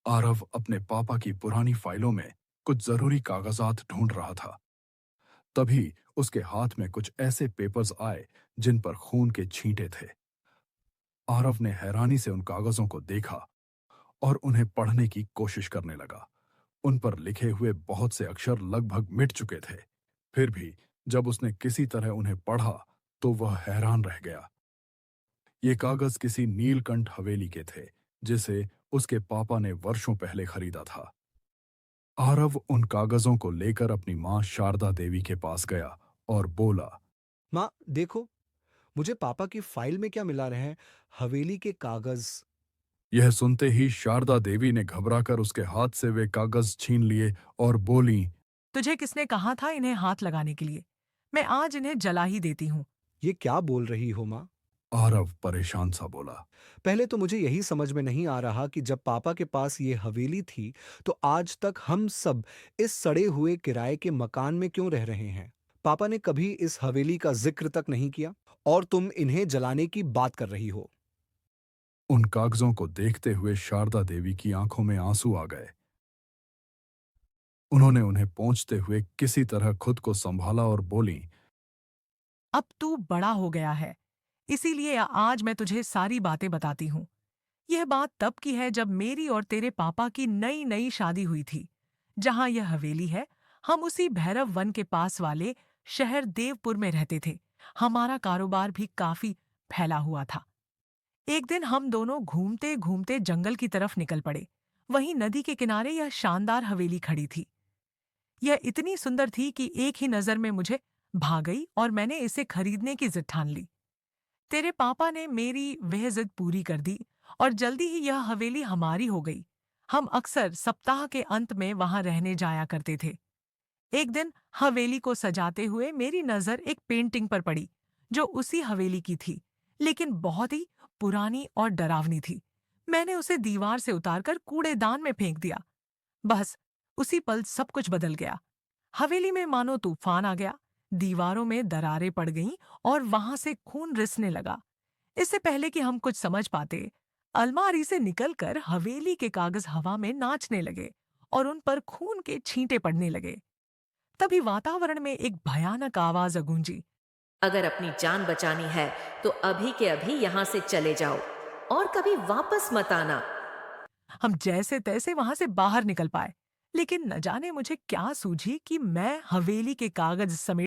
आरव अपने पापा की पुरानी फाइलों में कुछ जरूरी कागजात ढूंढ रहा था। तभी उसके हाथ में कुछ ऐसे पेपर्स आए जिन पर खून के छींटे थे। आरव ने हैरानी से उन कागजों को देखा और उन्हें पढ़ने की कोशिश करने लगा। उन पर लिखे हुए बहुत से अक्षर लगभग मिट चुके थे। फिर भी जब उसने किसी तरह उन्हें पढ़ा तो वह हैरान रह गया। ये कागज किसी नीलकंठ हवेली के थे, जिसे उसके पापा ने वर्षों पहले खरीदा था। आरव उन कागजों को लेकर अपनी मां शारदा देवी के पास गया और बोला, माँ देखो, मुझे पापा की फाइल में क्या मिला रहे हैं? हवेली के कागज। यह सुनते ही शारदा देवी ने घबराकर उसके हाथ से वे कागज छीन लिए और बोली, तुझे किसने कहा था इन्हें हाथ लगाने के लिए? मैं आज इन्हें जला ही देती हूँ। ये क्या बोल रही हो माँ? आरव परेशान सा बोला। पहले तो मुझे यही समझ में नहीं आ रहा कि जब पापा के पास ये हवेली थी, तो आज तक हम सब इस सड़े हुए किराए के मकान में क्यों रह रहे हैं? पापा ने कभी इस हवेली का जिक्र तक नहीं किया और तुम इन्हें जलाने की बात कर रही हो। उन कागजों को देखते हुए शारदा देवी की आंखों में आंसू आ गए। उन्होंने उन्हें पोंछते हुए किसी तरह खुद को संभाला और बोली, अब तू बड़ा हो गया है, इसीलिए आज मैं तुझे सारी बातें बताती हूँ। यह बात तब की है जब मेरी और तेरे पापा की नई नई शादी हुई थी। जहाँ यह हवेली है, हम उसी भैरव वन के पास वाले शहर देवपुर में रहते थे। हमारा कारोबार भी काफी फैला हुआ था। एक दिन हम दोनों घूमते घूमते जंगल की तरफ निकल पड़े। वहीं नदी के किनारे यह शानदार हवेली खड़ी थी। यह इतनी सुंदर थी कि एक ही नजर में मुझे भा गई और मैंने इसे खरीदने की जिद ठान ली। तेरे पापा ने मेरी वह जिद पूरी कर दी और जल्दी ही यह हवेली हमारी हो गई। हम अक्सर सप्ताह के अंत में वहां रहने जाया करते थे। एक दिन हवेली को सजाते हुए मेरी नजर एक पेंटिंग पर पड़ी, जो उसी हवेली की थी, लेकिन बहुत ही पुरानी और डरावनी थी। मैंने उसे दीवार से उतारकर कूड़ेदान में फेंक दिया। बस उसी पल सब कुछ बदल गया। हवेली में मानो तूफान आ गया। दीवारों में दरारें पड़ गईं और वहां से खून रिसने लगा। इससे पहले कि हम कुछ समझ पाते, अलमारी से निकलकर हवेली के कागज हवा में नाचने लगे और उन पर खून के छींटे पड़ने लगे। तभी वातावरण में एक भयानक आवाज गूंजी। अगर अपनी जान बचानी है तो अभी के अभी यहाँ से चले जाओ और कभी वापस मत आना। हम जैसे तैसे वहां से बाहर निकल पाए, लेकिन न जाने मुझे क्या सूझी कि मैं हवेली के कागज समेट